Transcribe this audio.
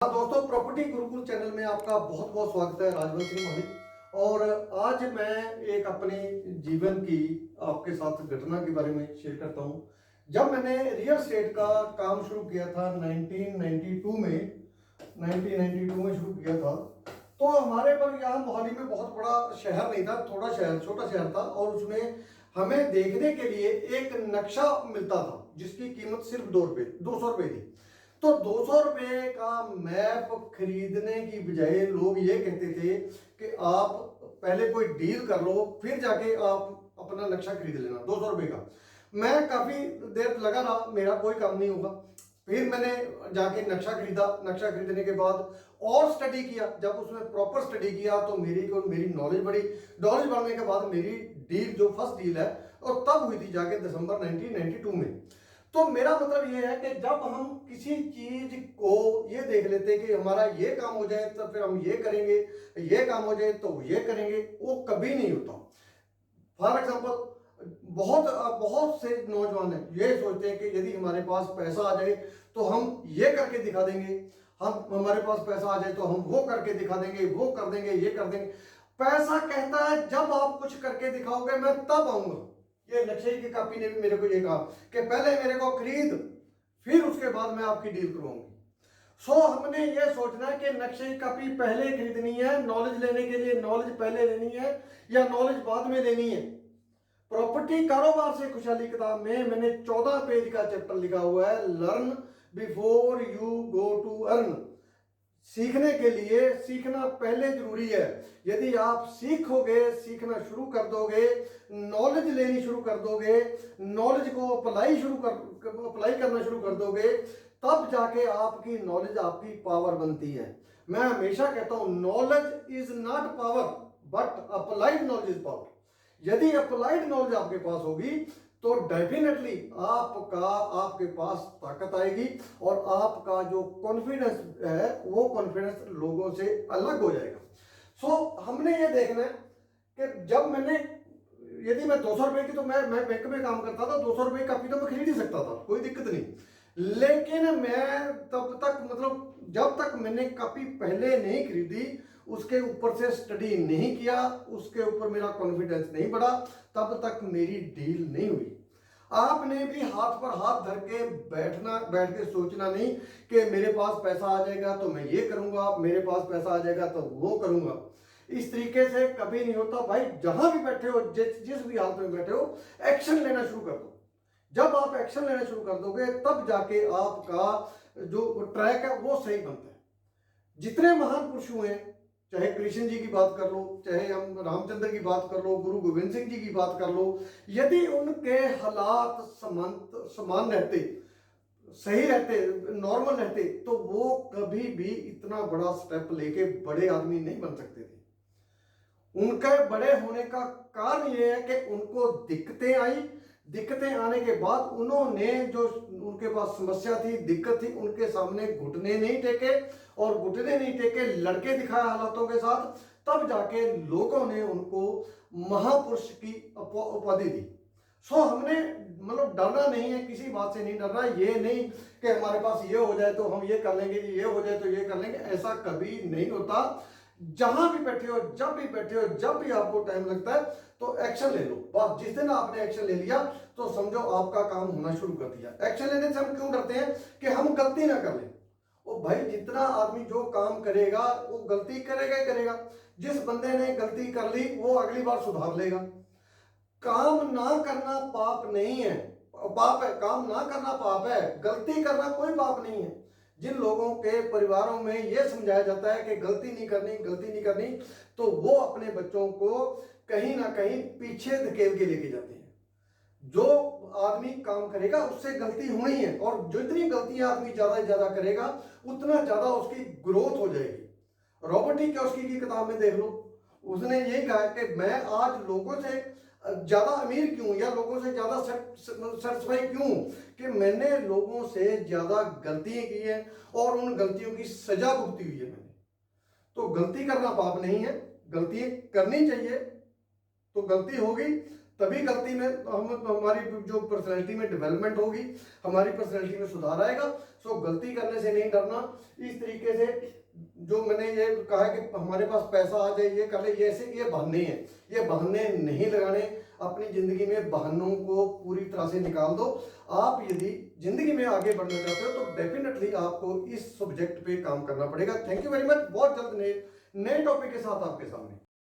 हाँ दोस्तों, property Gurukul channel में आपका बहुत बहुत स्वागत है। राजवंश सिंह मलिक। और आज मैं एक अपने जीवन की आपके साथ घटना के बारे में शेयर करता हूँ। जब मैंने रियल एस्टेट का काम शुरू किया था 1992 में शुरू किया था, तो हमारे पर यहाँ मोहाली में बहुत बड़ा शहर नहीं था, थोड़ा शहर, छोटा शहर था। और उसमें हमें देखने के लिए एक नक्शा मिलता था जिसकी कीमत सिर्फ 200 रुपये थी। तो 200 रुपये का मैप खरीदने की बजाय लोग ये कहते थे कि आप पहले कोई डील कर लो, फिर जाके आप अपना नक्शा खरीद लेना 200 रुपये का। मैं काफी देर लगा रहा, मेरा कोई काम नहीं होगा। फिर मैंने जाके नक्शा खरीदा। नक्शा खरीदने के बाद और स्टडी किया। जब उसमें प्रॉपर स्टडी किया तो मेरी नॉलेज बढ़ी। नॉलेज बढ़ने के बाद मेरी डील, जो फर्स्ट डील है, और तब हुई थी जाके दिसंबर 1992 में। तो मेरा मतलब ये है कि जब हम किसी चीज को ये देख लेते हैं कि हमारा ये काम हो जाए तो फिर हम ये करेंगे, ये काम हो जाए तो ये करेंगे, वो कभी नहीं होता। फॉर एग्जाम्पल, बहुत बहुत से नौजवान हैं ये सोचते हैं कि यदि हमारे पास पैसा आ जाए तो हम ये करके दिखा देंगे, हमारे पास पैसा आ जाए तो हम वो करके दिखा देंगे, वो कर देंगे, ये कर देंगे। पैसा कहता है जब आप कुछ करके दिखाओगे मैं तब आऊंगा। ये नक्शे की कॉपी ने भी मेरे को ये कहा कि पहले मेरे को खरीद, फिर उसके बाद मैं आपकी डील करवाऊंगी। सो हमने ये सोचना है कि नक्शे की कॉपी पहले खरीदनी है, नॉलेज लेने के लिए नॉलेज पहले लेनी है या नॉलेज बाद में लेनी है। प्रॉपर्टी कारोबार से खुशहाली किताब में मैंने 14 पेज का चैप्टर लिखा हुआ है, learn before you go to earn. सीखने के लिए सीखना पहले जरूरी है। यदि आप सीखोगे, सीखना शुरू कर दोगे, नॉलेज लेनी शुरू कर दोगे, नॉलेज को अप्लाई करना शुरू कर दोगे, तब जाके आपकी नॉलेज आपकी पावर बनती है। मैं हमेशा कहता हूं knowledge is not power but applied knowledge is power. यदि अप्लाइड नॉलेज आपके पास होगी तो डेफिनेटली आपके पास ताकत आएगी और आपका जो कॉन्फिडेंस है वो कॉन्फिडेंस लोगों से अलग हो जाएगा। सो हमने ये देखना है कि जब मैंने, यदि मैं 200 रुपए की, तो मैं बैंक में काम करता था, 200 रुपए कापी तो मैं खरीद ही सकता था, कोई दिक्कत नहीं। लेकिन मैं तब तक, मतलब जब तक मैंने कापी पहले नहीं खरीदी, उसके ऊपर से स्टडी नहीं किया, उसके ऊपर मेरा कॉन्फिडेंस नहीं बढ़ा, तब तक मेरी डील नहीं हुई। आपने भी हाथ पर हाथ धर के बैठ के सोचना नहीं कि मेरे पास पैसा आ जाएगा तो मैं ये करूंगा, मेरे पास पैसा आ जाएगा तो वो करूंगा। इस तरीके से कभी नहीं होता भाई। जहां भी बैठे हो, जिस भी हालत में बैठे हो, एक्शन लेना शुरू कर दो। जब आप एक्शन लेना शुरू कर दोगे तब जाके आपका जो ट्रैक है वो सही बनता है। जितने महान पुरुष हुए, चाहे कृष्ण जी की बात कर लो, चाहे हम रामचंद्र की बात कर लो, गुरु गोविंद सिंह जी की बात कर लो, यदि उनके हालात समान रहते, सही रहते, नॉर्मल रहते, तो वो कभी भी इतना बड़ा स्टेप लेके बड़े आदमी नहीं बन सकते थे। उनके बड़े होने का कारण यह है कि उनको दिक्कतें आई। दिक्कतें आने के बाद उन्होंने, जो उनके पास समस्या थी, दिक्कत थी, उनके सामने घुटने नहीं टेके, और घुटने नहीं टेके लड़के दिखाए हालातों के साथ, तब जाके लोगों ने उनको महापुरुष की उपाधि दी। सो हमने, मतलब डरना नहीं है, किसी बात से नहीं डरना। ये नहीं कि हमारे पास ये हो जाए तो हम ये कर लेंगे, ये हो जाए तो ये कर लेंगे, ऐसा कभी नहीं होता। जहां भी बैठे हो, जब भी बैठे हो, जब भी आपको टाइम लगता है तो एक्शन ले लो। बस जिस दिन आपने एक्शन ले लिया तो समझो आपका काम होना शुरू कर दिया। एक्शन लेने से हम क्यों डरते हैं? कि हम गलती ना कर लें। ओ भाई, जितना आदमी जो काम करेगा वो गलती करेगा ही करेगा। जिस बंदे ने गलती कर ली वो अगली बार सुधार लेगा। काम ना करना पाप नहीं है, पाप है। काम ना करना पाप है, गलती करना कोई पाप नहीं है। जिन लोगों के परिवारों में यह समझाया जाता है कि गलती नहीं करनी, गलती नहीं करनी, तो वो अपने बच्चों को कहीं ना कहीं पीछे धकेल के लेके जाते हैं। जो आदमी काम करेगा उससे गलती होनी है, और जितनी गलतियां आदमी ज्यादा से ज्यादा करेगा उतना ज्यादा उसकी ग्रोथ हो जाएगी। रॉबर्ट टी कियोसाकी की किताब में देख लो, उसने यही कहा कि मैं आज लोगों से ज्यादा अमीर क्यों, या लोगों से ज्यादा सेटिस्फाई क्यों, कि मैंने लोगों से ज्यादा गलतियां की है और उन गलतियों की सजा भुगती हुई है मैंने। तो गलती करना पाप नहीं है, गलती करनी चाहिए। तो गलती होगी तभी गलती में हमारी जो पर्सनैलिटी में डेवलपमेंट होगी, हमारी पर्सनैलिटी में सुधार आएगा। सो गलती करने से नहीं डरना। इस तरीके से जो मैंने ये कहा कि हमारे पास पैसा आ जाए, ये कर ले, ये बहाने हैं, ये बहाने नहीं लगाने। अपनी जिंदगी में बहानों को पूरी तरह से निकाल दो। आप यदि जिंदगी में आगे बढ़ना चाहते हो तो डेफिनेटली आपको इस सब्जेक्ट पे काम करना पड़ेगा। Thank you very much. बहुत जल्द नए टॉपिक के साथ आपके सामने।